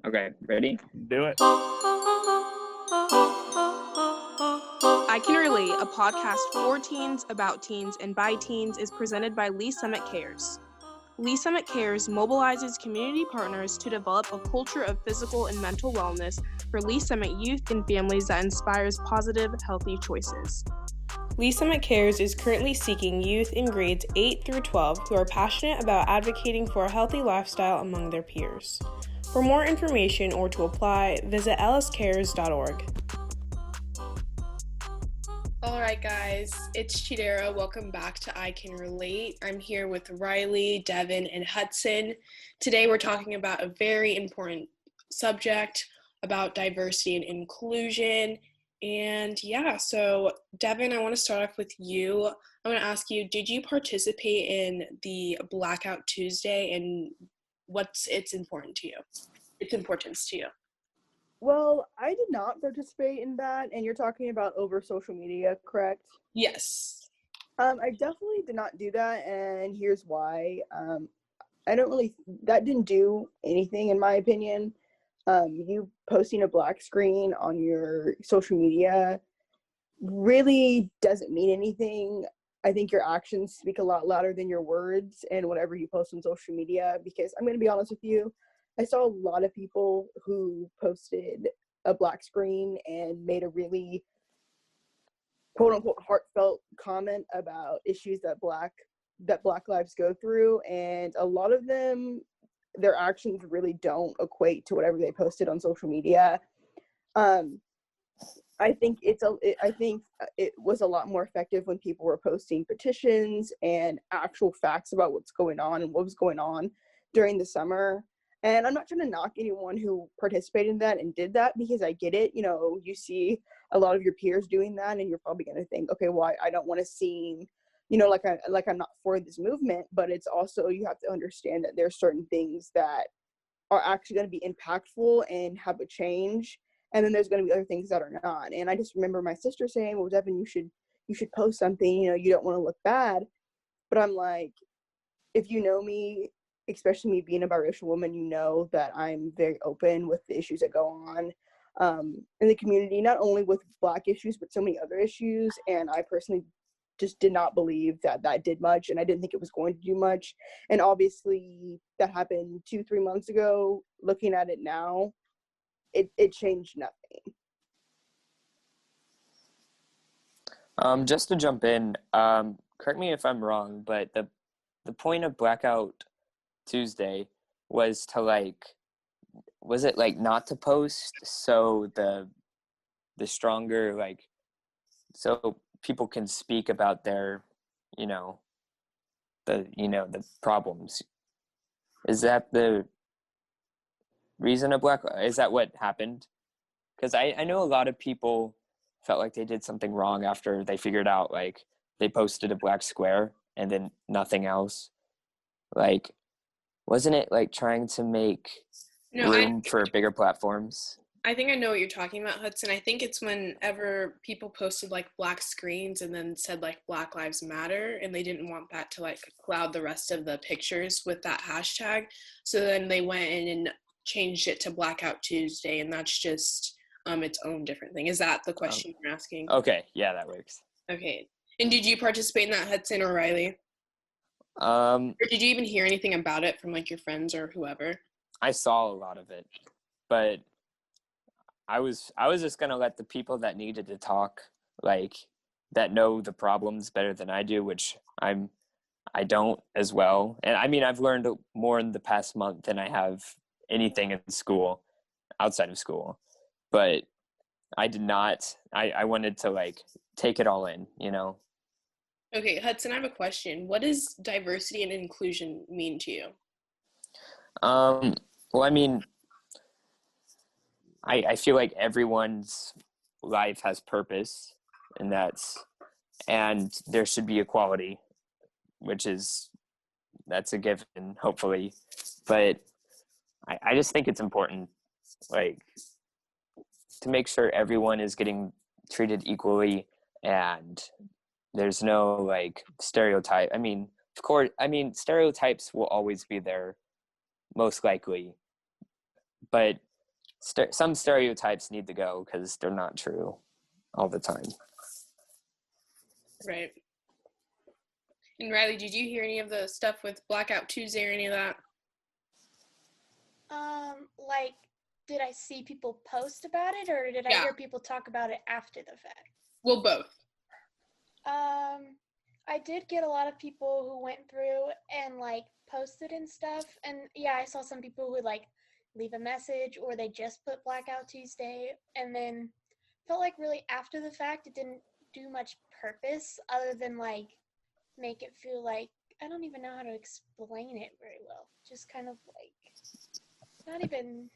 Okay, ready? Do it. I Can Relate, a podcast for teens, about teens, and by teens, is presented by Lee Summit Cares. Lee Summit Cares mobilizes community partners to develop a culture of physical and mental wellness for Lee Summit youth and families that inspires positive, healthy choices. Lee Summit Cares is currently seeking youth in grades 8 through 12 who are passionate about advocating for a healthy lifestyle among their peers. For more information or to apply, visit lscares.org. All right, guys, it's Chidera. Welcome back to I Can Relate. I'm here with Rylee, Devynn, and Hudson. Today we're talking about a very important subject about diversity and inclusion. And so Devynn, I want to start off with you. I want to ask you, did you participate in the Blackout Tuesday, and what's its importance to you? Well, I did not participate in that, and you're talking about over social media, correct? Yes. I definitely did not do that, and here's why. That didn't do anything in my opinion. You posting a black screen on your social media really doesn't mean anything. I think your actions speak a lot louder than your words and whatever you post on social media, because I'm going to be honest with you, I saw a lot of people who posted a black screen and made a really quote unquote heartfelt comment about issues that black lives go through, and a lot of them, their actions really don't equate to whatever they posted on social media. I think it was a lot more effective when people were posting petitions and actual facts about what's going on and what was going on during the summer. And I'm not trying to knock anyone who participated in that and did that, because I get it. You know, you see a lot of your peers doing that, and you're probably going to think, okay, well, I don't want to seem, like I'm not for this movement. But it's also, you have to understand that there's certain things that are actually going to be impactful and have a change, and then there's going to be other things that are not. And I just remember my sister saying, well, Devynn, you should post something, you don't want to look bad. But I'm like, if you know me, especially me being a biracial woman, you know that I'm very open with the issues that go on in the community, not only with Black issues, but so many other issues. And I personally just did not believe that did much, and I didn't think it was going to do much. And obviously that happened 2-3 months ago. Looking at it now, it changed nothing. Just to jump in, correct me if I'm wrong, but the point of Blackout Tuesday was to was it not to post so the stronger, so people can speak about their, the problems. Is that the reason of is that what happened? Because I know a lot of people felt like they did something wrong after they figured out, they posted a black square and then nothing else. Wasn't it trying to make room for bigger platforms? I think I know what you're talking about, Hudson. I think it's whenever people posted black screens and then said Black Lives Matter, and they didn't want that to cloud the rest of the pictures with that hashtag. So then they went in and changed it to Blackout Tuesday, and that's just its own different thing. Is that the question you're asking? Okay, yeah, that works. Okay. And did you participate in that, Hudson or Rylee? Or did you even hear anything about it from your friends or whoever? I saw a lot of it, but I was just gonna let the people that needed to talk, that know the problems better than I do, which I don't as well. And I mean, I've learned more in the past month than I have anything in school, outside of school. But I did not. I wanted to take it all in, Okay, Hudson, I have a question. What does diversity and inclusion mean to you? Well, I mean, I feel like everyone's life has purpose, and there should be equality, that's a given, hopefully. But I just think it's important, to make sure everyone is getting treated equally, and there's no stereotype. I mean, of course, stereotypes will always be there, most likely. But some stereotypes need to go because they're not true all the time. Right. And Rylee, did you hear any of the stuff with Blackout Tuesday or any of that? Like, did I see people post about it, or did I hear people talk about it after the fact? Well, both. I did get a lot of people who went through and, like, posted and stuff, and yeah, I saw some people who would, like, leave a message, or they just put Blackout Tuesday, and then felt like really after the fact it didn't do much purpose other than, like, make it feel like, I don't even know how to explain it very well, just kind of like, not even,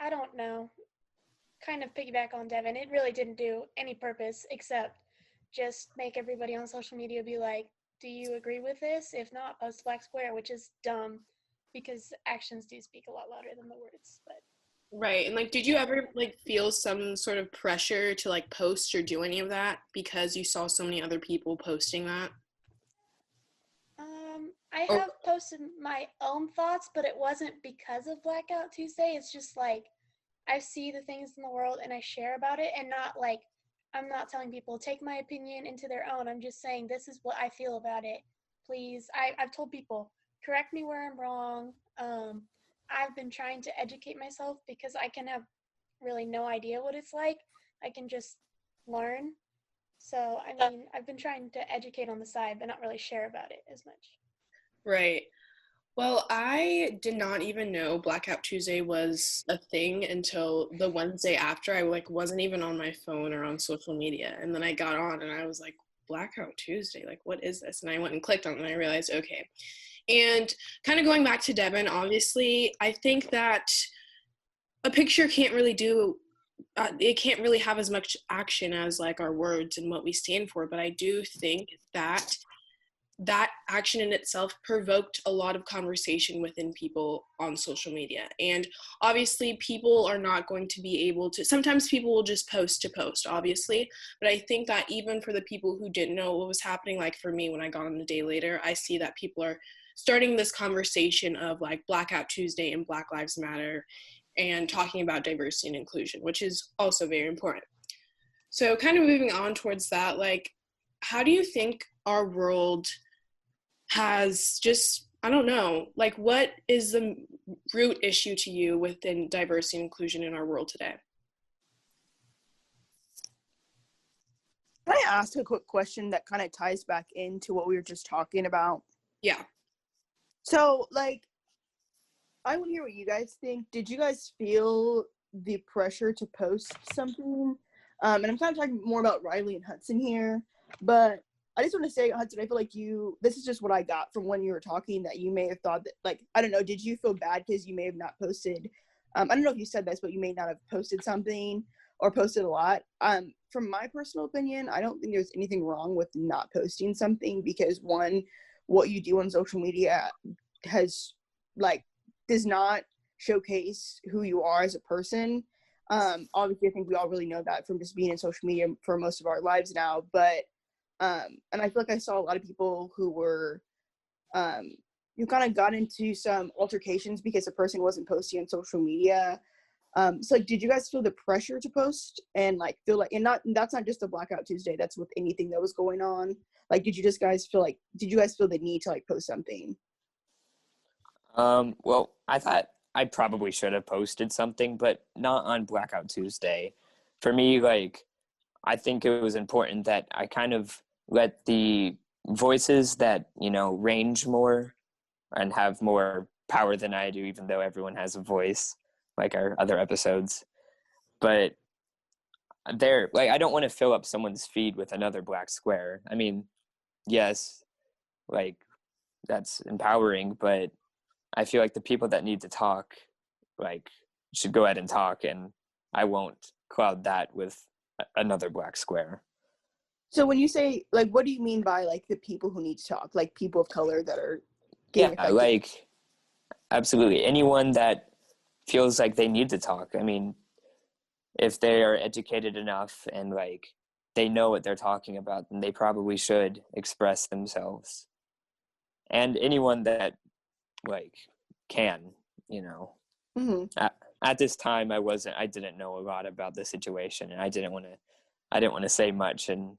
I don't know, kind of piggyback on Devin, it really didn't do any purpose except just make everybody on social media be like, do you agree with this? If not, post a black square, which is dumb because actions do speak a lot louder than the words. But right. And like, did you ever like feel some sort of pressure to like post or do any of that because you saw so many other people posting that? I have posted my own thoughts, but it wasn't because of Blackout Tuesday. It's just like I see the things in the world and I share about it, and not like, I'm not telling people take my opinion into their own. I'm just saying this is what I feel about it. Please, I've told people, correct me where I'm wrong. I've been trying to educate myself because I can have really no idea what it's like. I can just learn. So, I mean, I've been trying to educate on the side, but not really share about it as much. Right. Well, I did not even know Blackout Tuesday was a thing until the Wednesday after. I like wasn't even on my phone or on social media. And then I got on and I was like, Blackout Tuesday, like what is this? And I went and clicked on it and I realized, okay. And kind of going back to Devin, obviously, I think that a picture can't really do it can't really have as much action as like our words and what we stand for. But I do think that that action in itself provoked a lot of conversation within people on social media. And obviously people are not going to be able to, sometimes people will just post to post, obviously. But I think that even for the people who didn't know what was happening, like for me, when I got on a day later, I see that people are starting this conversation of like Blackout Tuesday and Black Lives Matter and talking about diversity and inclusion, which is also very important. So kind of moving on towards that, like, how do you think our world has just, I don't know, like what is the root issue to you within diversity and inclusion in our world today? Can I ask a quick question that kind of ties back into what we were just talking about? Yeah. So, like, I want to hear what you guys think. Did you guys feel the pressure to post something? And I'm kind of talking more about Rylee and Hudson here, but I just want to say, Hudson, I feel like this is just what I got from when you were talking, that you may have thought that, like, I don't know, did you feel bad because you may have not posted, I don't know if you said this, but you may not have posted something or posted a lot. From my personal opinion, I don't think there's anything wrong with not posting something because, one, what you do on social media does not showcase who you are as a person. Obviously, I think we all really know that from just being in social media for most of our lives now, but and I feel like I saw a lot of people who were, you kind of got into some altercations because the person wasn't posting on social media. So like, did you guys feel the pressure to post and like feel like, and that's not just a Blackout Tuesday, that's with anything that was going on. Like, did you guys feel the need to like post something? Well, I thought I probably should have posted something, but not on Blackout Tuesday. For me, like, I think it was important that I kind of let the voices that, range more and have more power than I do, even though everyone has a voice, like our other episodes. But I don't want to fill up someone's feed with another black square. I mean, yes, like, that's empowering, but I feel like the people that need to talk, like, should go ahead and talk, and I won't cloud that with another black square. So when you say, like, what do you mean by like the people who need to talk, like people of color that are getting affected? Like, absolutely anyone that feels like they need to talk. I mean, if they are educated enough and like they know what they're talking about, then they probably should express themselves. And anyone that like can, Mm-hmm. at this time I didn't know a lot about the situation, and I didn't want to say much and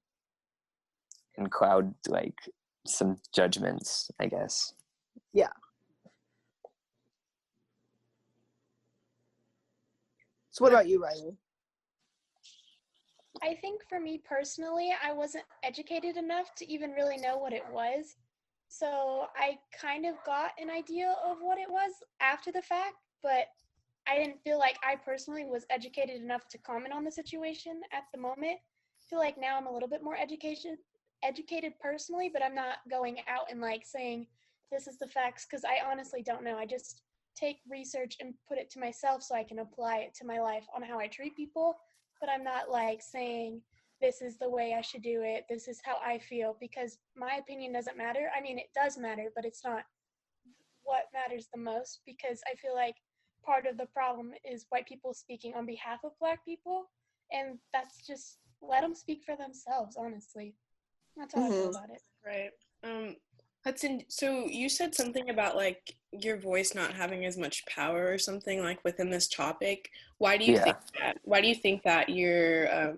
cloud like some judgments, I guess. Yeah. So what about you, Rylee? I think for me personally, I wasn't educated enough to even really know what it was. So I kind of got an idea of what it was after the fact, but I didn't feel like I personally was educated enough to comment on the situation at the moment. I feel like now I'm a little bit more educated personally, but I'm not going out and like saying this is the facts, because I honestly don't know. I just take research and put it to myself so I can apply it to my life on how I treat people, but I'm not like saying this is the way I should do it, this is how I feel, because my opinion doesn't matter. I mean, it does matter, but it's not what matters the most, because I feel like part of the problem is white people speaking on behalf of Black people, and that's just, let them speak for themselves, honestly. That's how I feel about it. Right. Hudson, so you said something about like your voice not having as much power or something like within this topic. Why do you think that? Why do you think that your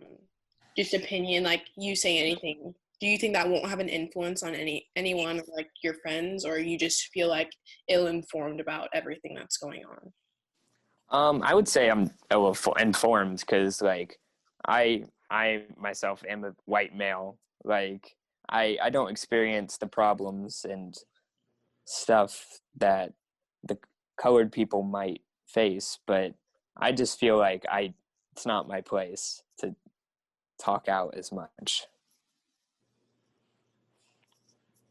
just opinion, like you say anything, do you think that won't have an influence on anyone, like your friends, or you just feel like ill-informed about everything that's going on? I would say I'm informed, because like I myself am a white male. Like I don't experience the problems and stuff that the colored people might face, but I just feel like it's not my place to talk out as much.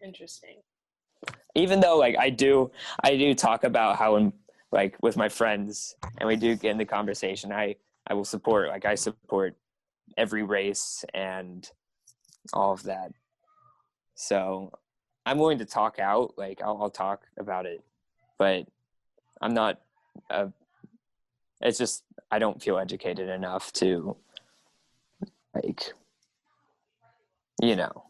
Interesting. Even though like I do talk about how I'm like with my friends, and we do get in the conversation, I will support, like I support every race and all of that. So I'm willing to talk out, like I'll talk about it, but I'm not, it's just, I don't feel educated enough to, like, you know.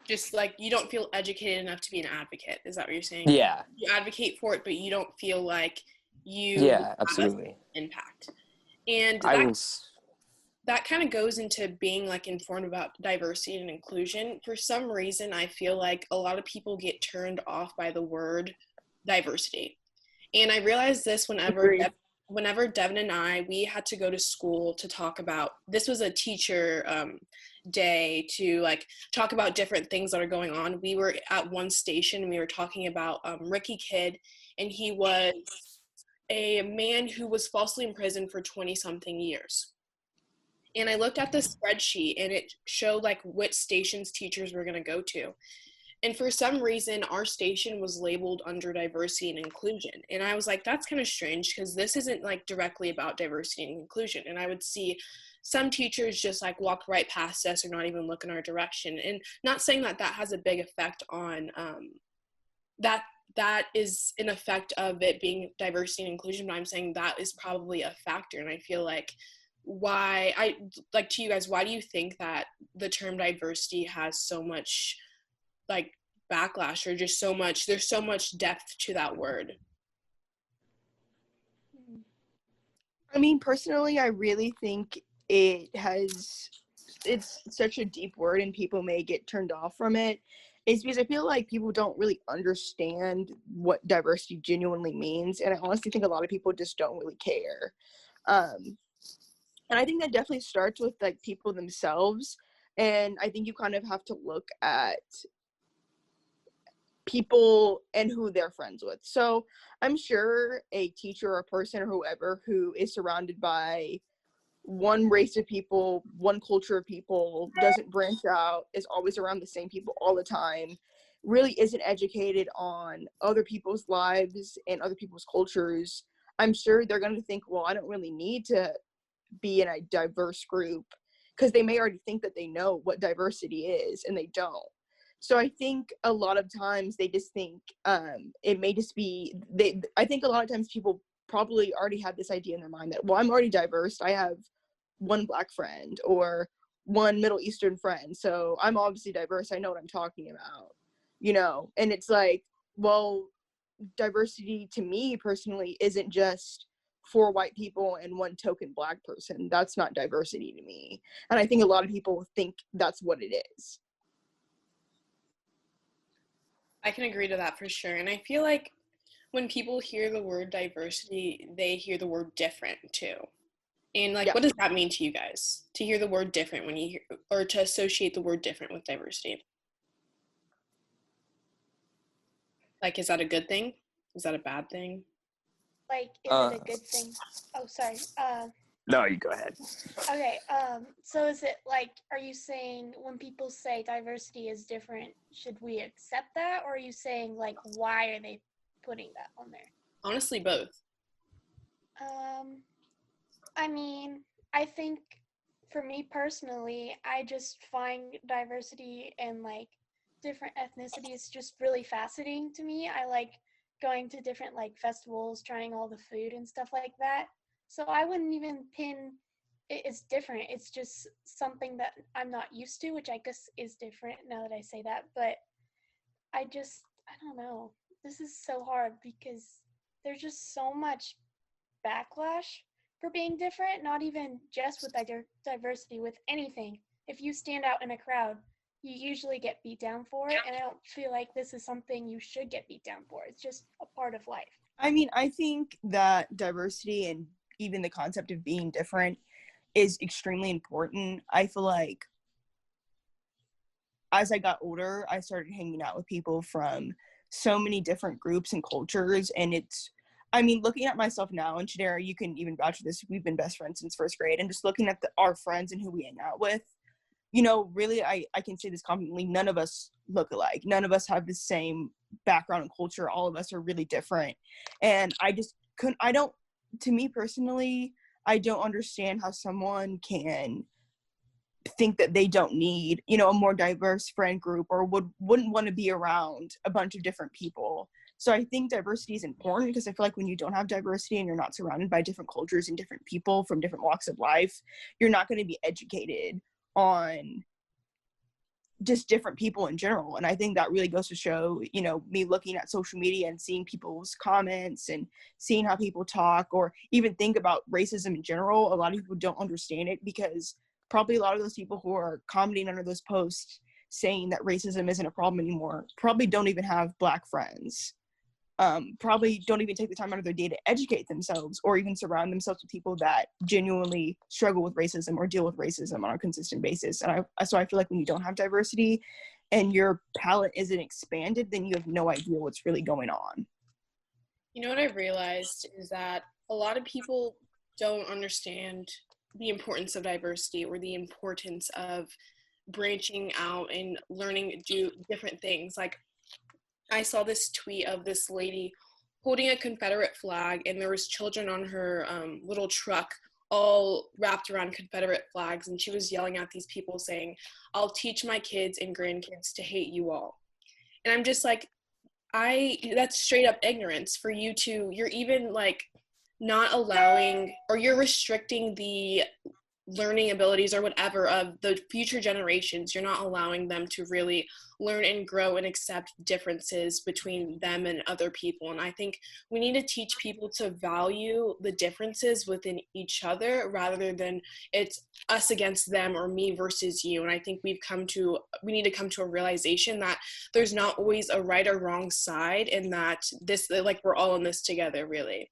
Just like you don't feel educated enough to be an advocate. Is that what you're saying? Yeah. You advocate for it, but you don't feel like you Yeah, absolutely. have impact. And that kind of goes into being like informed about diversity and inclusion. For some reason, I feel like a lot of people get turned off by the word diversity. And I realized this whenever Devynn and I, we had to go to school to talk about, this was a teacher day to like talk about different things that are going on. We were at one station and we were talking about Ricky Kidd, and he was a man who was falsely imprisoned for 20-something years. And I looked at the spreadsheet and it showed like which stations teachers were going to go to. And for some reason, our station was labeled under diversity and inclusion. And I was like, that's kind of strange, because this isn't like directly about diversity and inclusion. And I would see some teachers just like walk right past us or not even look in our direction. And not saying that that has a big effect on that is an effect of it being diversity and inclusion, but I'm saying that is probably a factor. And I feel like to you guys, why do you think that the term diversity has so much like backlash, or just there's so much depth to that word? I mean, personally, I really think it's such a deep word and people may get turned off from it. It's because I feel like people don't really understand what diversity genuinely means. And I honestly think a lot of people just don't really care. And I think that definitely starts with like people themselves. And I think you kind of have to look at people and who they're friends with. So I'm sure a teacher or a person or whoever who is surrounded by one race of people, one culture of people, doesn't branch out, is always around the same people all the time, really isn't educated on other people's lives and other people's cultures, I'm sure they're going to think, well, I don't really need to be in a diverse group, because they may already think that they know what diversity is and they don't. So I think a lot of times they just think it may just be, I think a lot of times people probably already have this idea in their mind that, well, I'm already diverse. I have one Black friend or one Middle Eastern friend, so I'm obviously diverse. I know what I'm talking about, and it's like, well, diversity to me personally isn't just 4 white people and 1 token Black person. That's not diversity to me. And I think a lot of people think that's what it is. I can agree to that for sure. And I feel like when people hear the word diversity, they hear the word different too. And like, what does that mean to you guys? To hear the word different when you hear, or to associate the word different with diversity? Like, is that a good thing? Is that a bad thing? Like, is it a good thing? Oh, sorry. No, you go ahead. Okay. So is it like, are you saying when people say diversity is different, should we accept that, or are you saying like, why are they putting that on there? Honestly, both. I mean, I think for me personally, I just find diversity and like different ethnicities just really fascinating to me. I like going to different like festivals, trying all the food and stuff like that. So I wouldn't even pin it's different. It's just something that I'm not used to, which I guess is different now that I say that. But I don't know. This is so hard because there's just so much backlash for being different, not even just with diversity, with anything. If you stand out in a crowd, you usually get beat down for it, and I don't feel like this is something you should get beat down for. It's just a part of life. I mean, I think that diversity and even the concept of being different is extremely important. I feel like as I got older, I started hanging out with people from so many different groups and cultures, and I mean, looking at myself now, and Chidera, you can even vouch for this, we've been best friends since 1st grade, and just looking at our friends and who we hang out with, you know, really, I can say this confidently, none of us look alike. None of us have the same background and culture. All of us are really different. And to me personally, I don't understand how someone can think that they don't need, you know, a more diverse friend group, or wouldn't want to be around a bunch of different people. So I think diversity is important, because I feel like when you don't have diversity and you're not surrounded by different cultures and different people from different walks of life, you're not going to be educated on just different people in general. And I think that really goes to show, you know, me looking at social media and seeing people's comments and seeing how people talk or even think about racism in general. A lot of people don't understand it, because probably a lot of those people who are commenting under those posts saying that racism isn't a problem anymore probably don't even have Black friends. Probably don't even take the time out of their day to educate themselves or even surround themselves with people that genuinely struggle with racism or deal with racism on a consistent basis. And so I feel like when you don't have diversity and your palette isn't expanded, then you have no idea what's really going on. You know what I've realized is that a lot of people don't understand the importance of diversity or the importance of branching out and learning to do different things. Like, I saw this tweet of this lady holding a Confederate flag, and there was children on her little truck all wrapped around Confederate flags, and she was yelling at these people saying, "I'll teach my kids and grandkids to hate you all." And I'm just like, that's straight up ignorance for you to, you're even like not allowing, or you're restricting the learning abilities or whatever of the future generations. You're not allowing them to really learn and grow and accept differences between them and other people. And I think we need to teach people to value the differences within each other rather than it's us against them or me versus you. And I think we need to come to a realization that there's not always a right or wrong side, and that like we're all in this together, really.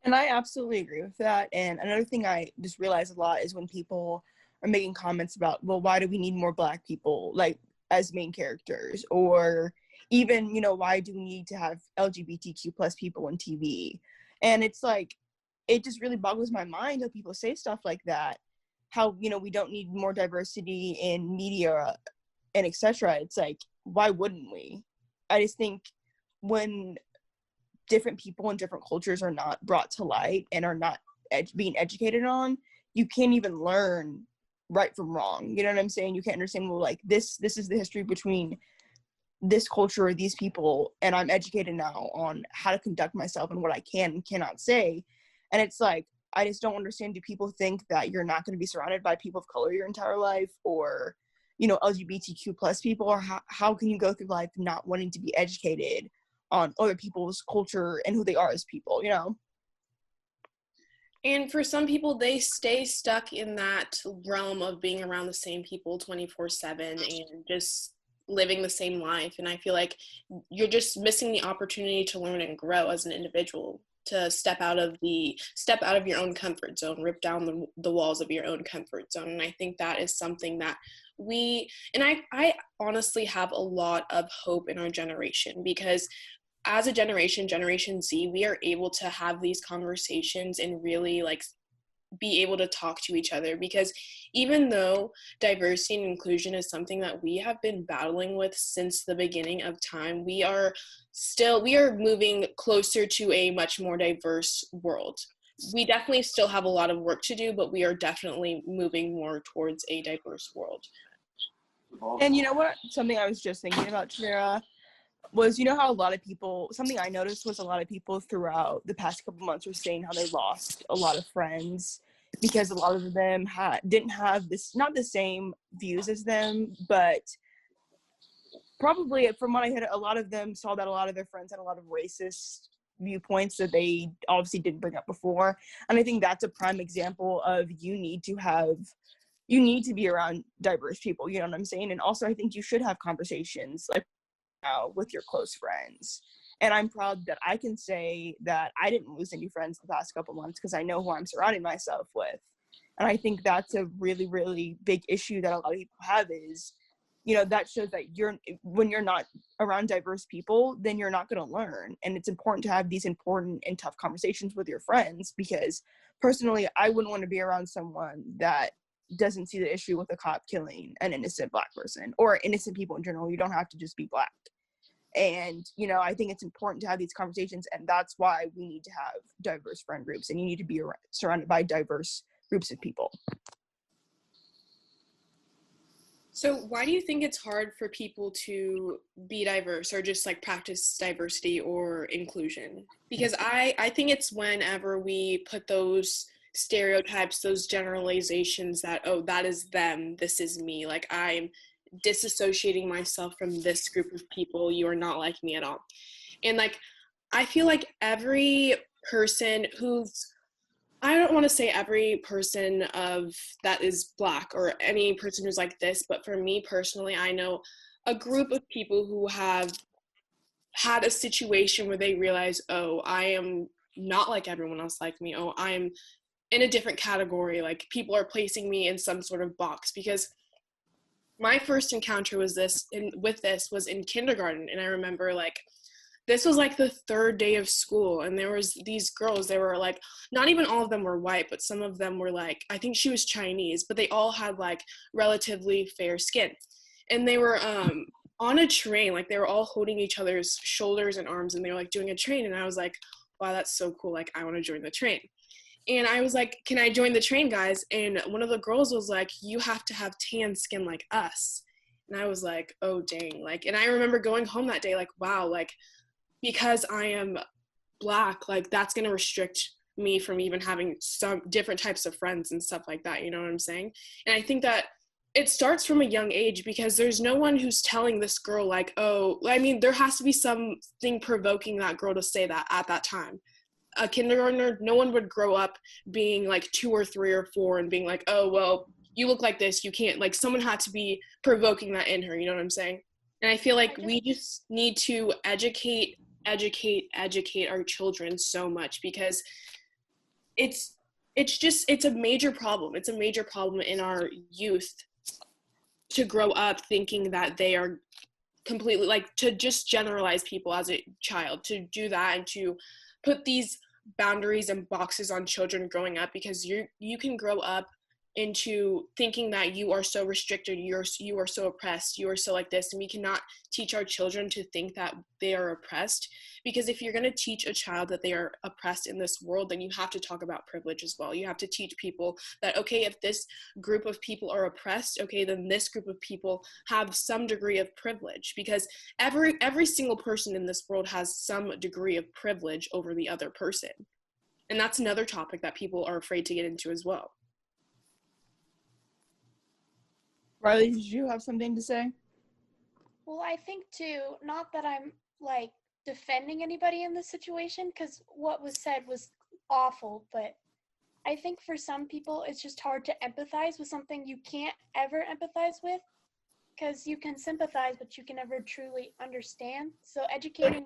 And I absolutely agree with that. And another thing I just realize a lot is when people are making comments about, well, why do we need more Black people, like, as main characters? Or even, you know, why do we need to have LGBTQ plus people on TV? And it's like, it just really boggles my mind how people say stuff like that. How, you know, we don't need more diversity in media and etc. It's like, why wouldn't we? I just think when different people and different cultures are not brought to light and are not being educated on, you can't even learn right from wrong. You know what I'm saying? You can't understand, well, like, this is the history between this culture or these people, and I'm educated now on how to conduct myself and what I can and cannot say. And it's like, I just don't understand. Do people think that you're not going to be surrounded by people of color your entire life, or, you know, LGBTQ plus people? Or how can you go through life not wanting to be educated on other people's culture and who they are as people, you know? And for some people, they stay stuck in that realm of being around the same people 24/7 and just living the same life. And I feel like you're just missing the opportunity to learn and grow as an individual, to step out of your own comfort zone, rip down the walls of your own comfort zone. And I think that is something that I honestly have a lot of hope in our generation, because as a Generation Z, we are able to have these conversations and really like be able to talk to each other, because even though diversity and inclusion is something that we have been battling with since the beginning of time, we are moving closer to a much more diverse world. We definitely still have a lot of work to do, but we are definitely moving more towards a diverse world. And you know what? Something I was just thinking about, Chidera, was, you know how something I noticed was a lot of people throughout the past couple months were saying how they lost a lot of friends because a lot of them didn't have not the same views as them, but probably from what I heard, a lot of them saw that a lot of their friends had a lot of racist viewpoints that they obviously didn't bring up before. And I think that's a prime example of you need to be around diverse people, you know what I'm saying? And also I think you should have conversations like with your close friends. And I'm proud that I can say that I didn't lose any friends the past couple months because I know who I'm surrounding myself with. And I think that's a really, really big issue that a lot of people have is, you know, that shows that when you're not around diverse people, then you're not going to learn. And it's important to have these important and tough conversations with your friends, because personally, I wouldn't want to be around someone that doesn't see the issue with a cop killing an innocent Black person or innocent people in general. You don't have to just be Black. And, you know, I think it's important to have these conversations, and that's why we need to have diverse friend groups, and you need to be surrounded by diverse groups of people. So why do you think it's hard for people to be diverse or just like practice diversity or inclusion? Because I think it's whenever we put those stereotypes, those generalizations that, oh, that is them, this is me, like I'm disassociating myself from this group of people, you are not like me at all. And like I feel like every person I don't want to say every person that is Black or any person who's like this, but for me personally, I know a group of people who have had a situation where they realize, oh, I am not like everyone else like me. Oh, I'm in a different category. Like people are placing me in some sort of box. Because my first encounter with this was in kindergarten, and I remember like this was like the third day of school, and there was these girls, they were like, not even all of them were white, but some of them were like, I think she was Chinese, but they all had like relatively fair skin. And they were on a train, like they were all holding each other's shoulders and arms, and they were like doing a train. And I was like, wow, that's so cool. Like I want to join the train. And I was like, can I join the train, guys? And one of the girls was like, you have to have tan skin like us. And I was like, oh dang. Like, and I remember going home that day like, wow, like because I am Black, like that's going to restrict me from even having some different types of friends and stuff like that. You know what I'm saying? And I think that it starts from a young age, because there's no one who's telling this girl like, oh, I mean, there has to be something provoking that girl to say that at that time. A kindergartner, no one would grow up being like 2 or 3 or 4 and being like, oh, well, you look like this, you can't, like someone had to be provoking that in her. You know what I'm saying? And I feel like we just need to educate our children so much, because it's a major problem. It's a major problem in our youth to grow up thinking that they are completely, like, to just generalize people as a child, to do that and to put these boundaries and boxes on children growing up, because you can grow up into thinking that you are so restricted, you are so oppressed, you are so like this, and we cannot teach our children to think that they are oppressed. Because if you're going to teach a child that they are oppressed in this world, then you have to talk about privilege as well. You have to teach people that, okay, if this group of people are oppressed, okay, then this group of people have some degree of privilege, because every single person in this world has some degree of privilege over the other person. And that's another topic that people are afraid to get into as well. Rylee, did you have something to say? Well, I think too, not that I'm like defending anybody in this situation because what was said was awful, but I think for some people it's just hard to empathize with something you can't ever empathize with, because you can sympathize but you can never truly understand. So educating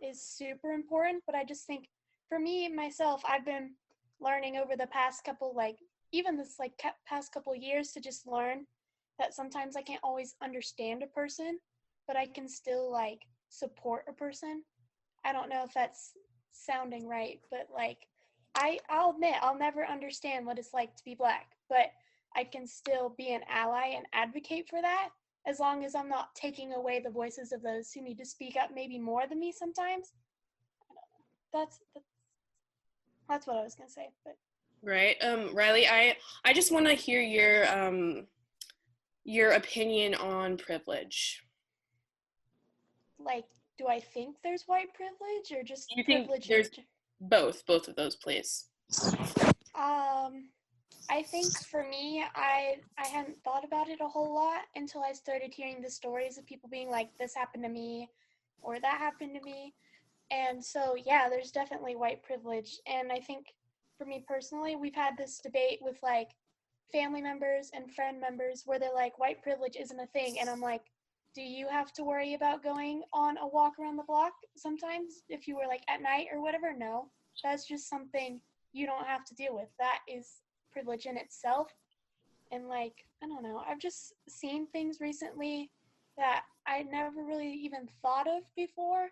is super important, but I just think for me myself, I've been learning over the past couple, like even this like past couple years, to just learn that sometimes I can't always understand a person, but I can still like support a person. I don't know if that's sounding right, but like I'll admit I'll never understand what it's like to be Black, but I can still be an ally and advocate for that, as long as I'm not taking away the voices of those who need to speak up maybe more than me sometimes. I don't know. That's what I was gonna say. But Right. Rylee, I just want to hear your opinion on privilege. like, do I think there's white privilege or just You think privilege? there's both of those, please? I think for me, I hadn't thought about it a whole lot until I started hearing the stories of people being like, this happened to me or that happened to me. And so, yeah, there's definitely white privilege. And I think for me personally, we've had this debate with like family members and friend members where they're like, white privilege isn't a thing. And I'm like, do you have to worry about going on a walk around the block sometimes if you were like at night or whatever? No, that's just something you don't have to deal with. That is privilege in itself. And like, I don't know, I've just seen things recently that I never really even thought of before,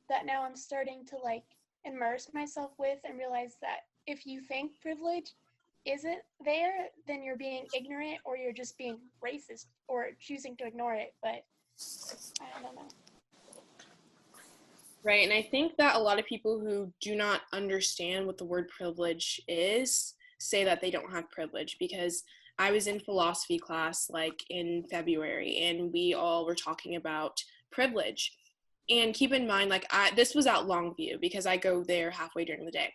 that now I'm starting to like immerse myself with and realize that if you think privilege isn't there, then you're being ignorant or you're just being racist or choosing to ignore it. But I don't know. Right, and I think that a lot of people who do not understand what the word privilege is say that they don't have privilege, because I was in philosophy class like in February and we all were talking about privilege. And keep in mind, like this was at Longview because I go there halfway during the day.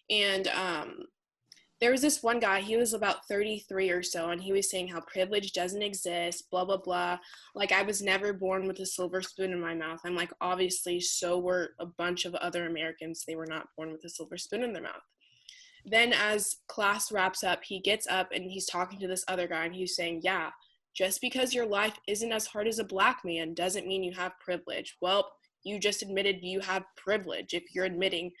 And there was this one guy, he was about 33 or so, and he was saying how privilege doesn't exist, blah, blah, blah. Like, I was never born with a silver spoon in my mouth. I'm like, obviously, so were a bunch of other Americans. They were not born with a silver spoon in their mouth. Then as class wraps up, he gets up and he's talking to this other guy, and he's saying, yeah, just because your life isn't as hard as a Black man doesn't mean you have privilege. Well, you just admitted you have privilege if you're admitting,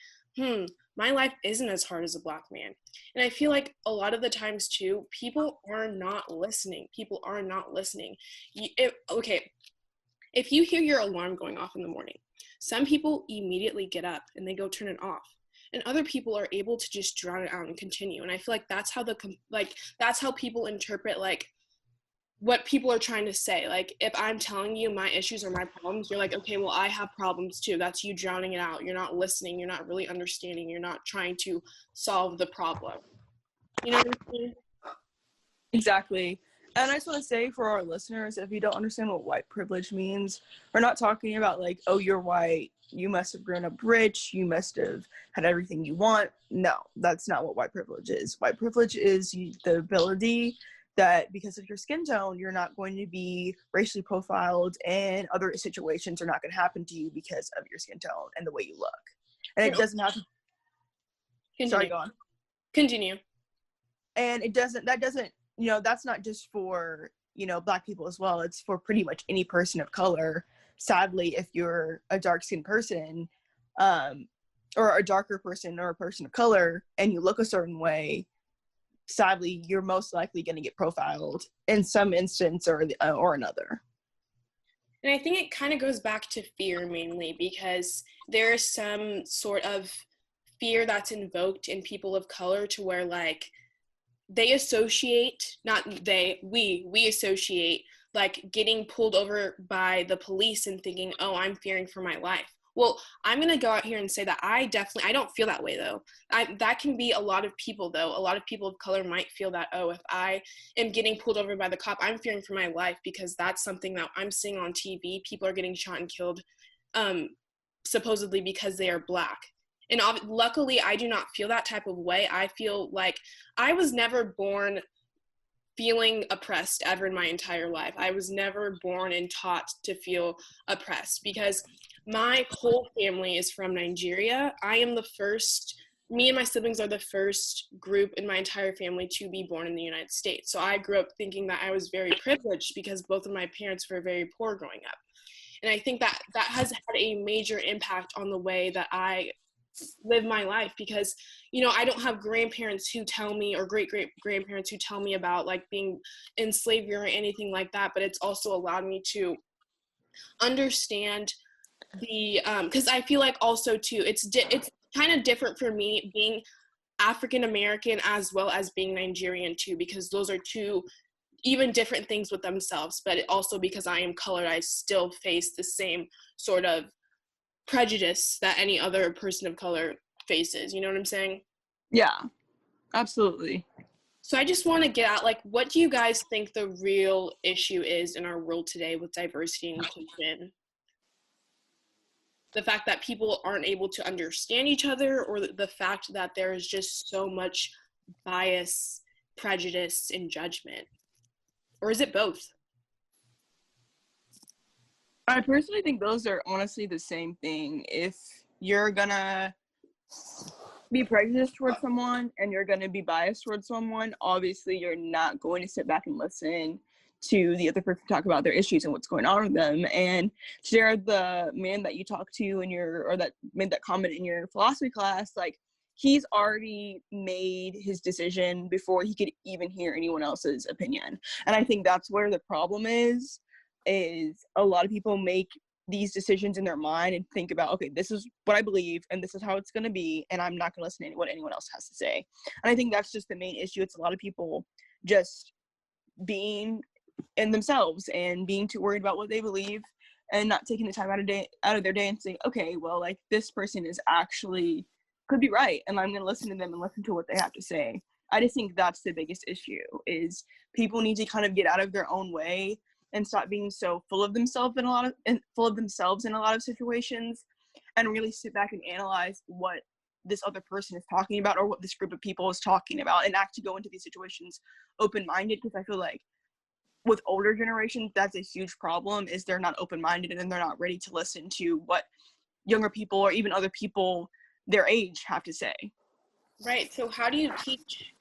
my life isn't as hard as a Black man. And I feel like a lot of the times too, people are not listening. People are not listening. If you hear your alarm going off in the morning, some people immediately get up and they go turn it off. And other people are able to just drown it out and continue. And I feel like that's how people interpret like what people are trying to say. Like, if I'm telling you my issues or my problems, you're like, okay, well, I have problems too. That's you drowning it out. You're not listening. You're not really understanding. You're not trying to solve the problem. You know what I mean? Exactly. And I just want to say for our listeners, if you don't understand what white privilege means, we're not talking about like, oh, you're white, you must have grown up rich, you must have had everything you want. No, that's not what white privilege is. White privilege is the ability that because of your skin tone, you're not going to be racially profiled, and other situations are not going to happen to you because of your skin tone and the way you look. And it doesn't have to... Continue. Sorry, go on. Continue. And that doesn't, that's not just for, Black people as well. It's for pretty much any person of color. Sadly, if you're a dark-skinned person, or a darker person or a person of color, and you look a certain way, sadly, you're most likely going to get profiled in some instance or another. And I think it kind of goes back to fear mainly, because there is some sort of fear that's invoked in people of color to where like they associate, we associate like getting pulled over by the police and thinking, oh, I'm fearing for my life. Well, I'm going to go out here and say that I don't feel that way though. That can be a lot of people though. A lot of people of color might feel that, oh, if I am getting pulled over by the cop, I'm fearing for my life because that's something that I'm seeing on TV. People are getting shot and killed supposedly because they are Black. And luckily, I do not feel that type of way. I feel like I was never born feeling oppressed ever in my entire life. I was never born and taught to feel oppressed because my whole family is from Nigeria. Me and my siblings are the first group in my entire family to be born in the United States. So I grew up thinking that I was very privileged because both of my parents were very poor growing up. And I think that has had a major impact on the way that I live my life, because I don't have grandparents who tell me, or great grandparents who tell me about like being in slavery or anything like that, but it's also allowed me to understand the because I feel like also too it's kind of different for me being African American as well as being Nigerian too, because those are two even different things with themselves, but also because I am colored, I still face the same sort of prejudice that any other person of color faces. You know what I'm saying? Yeah, absolutely. So I just want to get at, like, what do you guys think the real issue is in our world today with diversity and inclusion? The fact that people aren't able to understand each other, or the fact that there is just so much bias, prejudice, and judgment? Or is it both? I personally think those are honestly the same thing. If you're gonna be prejudiced towards someone and you're gonna be biased towards someone, obviously you're not going to sit back and listen to the other person talk about their issues and what's going on with them. And share the man that you talked to or that made that comment in your philosophy class, like, he's already made his decision before he could even hear anyone else's opinion. And I think that's where the problem is a lot of people make these decisions in their mind and think about, okay, this is what I believe and this is how it's going to be, and I'm not going to listen to what anyone else has to say. And I think that's just the main issue. It's a lot of people just being in themselves and being too worried about what they believe and not taking the time out of their day and saying, okay, well, like, this person is actually could be right, and I'm going to listen to them and listen to what they have to say. I just think that's the biggest issue, is people need to kind of get out of their own way and stop being so full of themselves in a lot of situations, and really sit back and analyze what this other person is talking about or what this group of people is talking about, and actually go into these situations open-minded. Because I feel like with older generations, that's a huge problem, is they're not open-minded and they're not ready to listen to what younger people or even other people their age have to say. Right. So how do you teach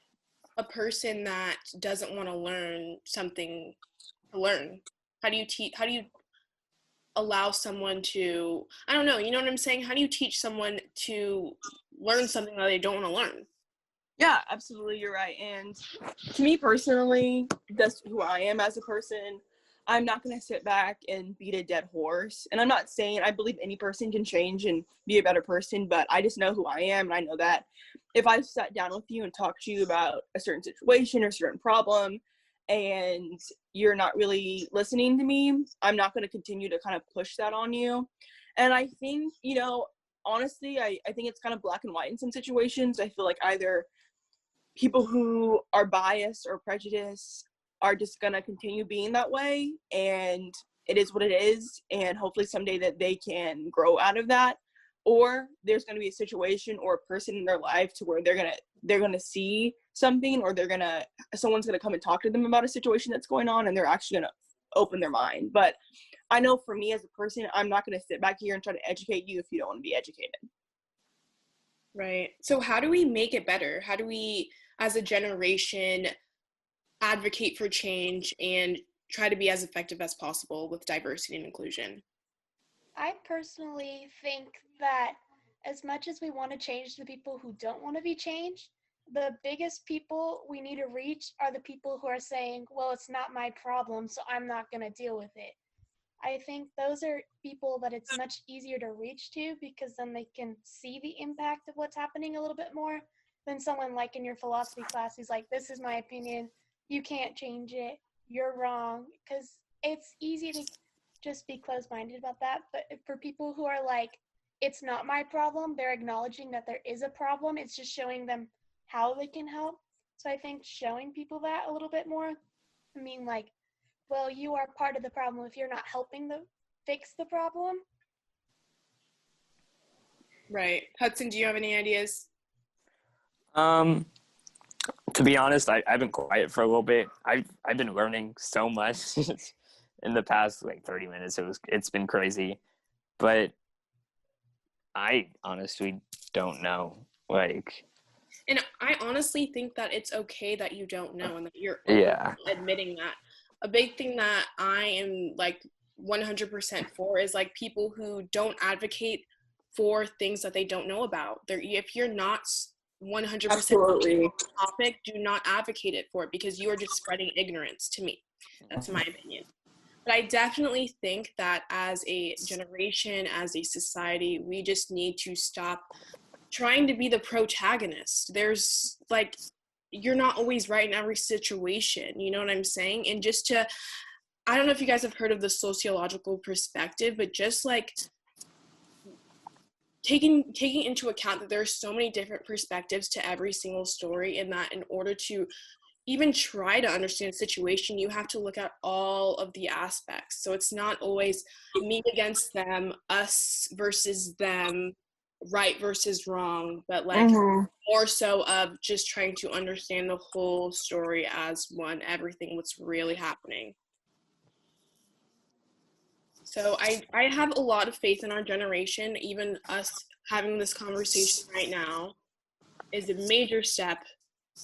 a person that doesn't want to learn something to learn? How do you allow someone to, I don't know, you know what I'm saying? How do you teach someone to learn something that they don't want to learn? Yeah, absolutely, you're right. And to me personally, that's who I am as a person. I'm not going to sit back and beat a dead horse. And I'm not saying I believe any person can change and be a better person, but I just know who I am. And I know that if I sat down with you and talked to you about a certain situation or a certain problem, and you're not really listening to me, I'm not going to continue to kind of push that on you. And I think, honestly, I think it's kind of black and white in some situations. I feel like either people who are biased or prejudiced are just going to continue being that way, and it is what it is, and hopefully someday that they can grow out of that, or there's going to be a situation or a person in their life to where they're going to see something, or someone's going to come and talk to them about a situation that's going on, and they're actually going to open their mind. But I know for me as a person, I'm not going to sit back here and try to educate you if you don't want to be educated. Right. So how do we make it better? How do we, as a generation, advocate for change and try to be as effective as possible with diversity and inclusion? I personally think that as much as we want to change the people who don't want to be changed, the biggest people we need to reach are the people who are saying, well, it's not my problem, so I'm not going to deal with it. I think those are people that it's much easier to reach to, because then they can see the impact of what's happening a little bit more than someone like in your philosophy class who's like, this is my opinion, you can't change it, you're wrong. Because it's easy to just be closed-minded about that. But for people who are like, it's not my problem, they're acknowledging that there is a problem. It's just showing them how they can help. So I think showing people that a little bit more, I mean, like, well, you are part of the problem if you're not helping fix the problem. Right. Hudson, do you have any ideas? To be honest, I've been quiet for a little bit. I've been learning so much in the past 30 minutes. It's been crazy. But I honestly don't know. Like, And I honestly think that it's okay that you don't know and that you're yeah. admitting that. A big thing that I am like 100% for is like people who don't advocate for things that they don't know about. If you're not 100% Absolutely. on the topic, do not advocate it for it, because you are just spreading ignorance, to me. That's my opinion. But I definitely think that as a generation, as a society, we just need to stop trying to be the protagonist. There's like, you're not always right in every situation, you know what I'm saying? And just to, I don't know if you guys have heard of the sociological perspective, but just like taking into account that there are so many different perspectives to every single story, and that in order to even try to understand a situation, you have to look at all of the aspects. So it's not always me against them, us versus them, right versus wrong, but like more so of just trying to understand the whole story as one, everything what's really happening. So I have a lot of faith in our generation. Even us having this conversation right now is a major step,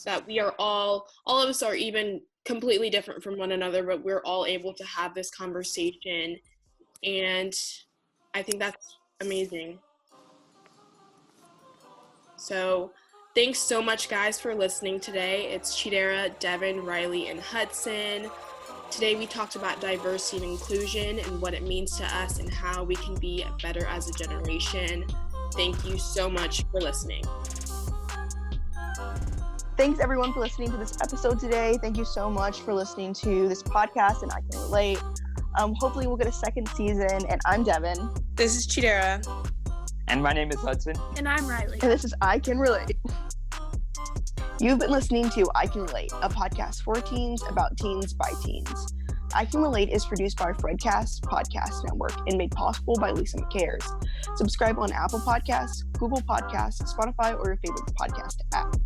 that we are all of us are even completely different from one another, but we're all able to have this conversation, and I think that's amazing. So thanks so much, guys, for listening today. It's Chidera, Devynn, Rylee, and Hudson. Today we talked about diversity and inclusion and what it means to us and how we can be better as a generation. Thank you so much for listening. Thanks everyone for listening to this episode today. Thank you so much for listening to this podcast, and I Can Relate. Hopefully we'll get a second season, and I'm Devynn. This is Chidera. And my name is Hudson. And I'm Rylee. And this is I Can Relate. You've been listening to I Can Relate, a podcast for teens, about teens, by teens. I Can Relate is produced by Fredcast Podcast Network and made possible by Lisa McCares. Subscribe on Apple Podcasts, Google Podcasts, Spotify, or your favorite podcast app.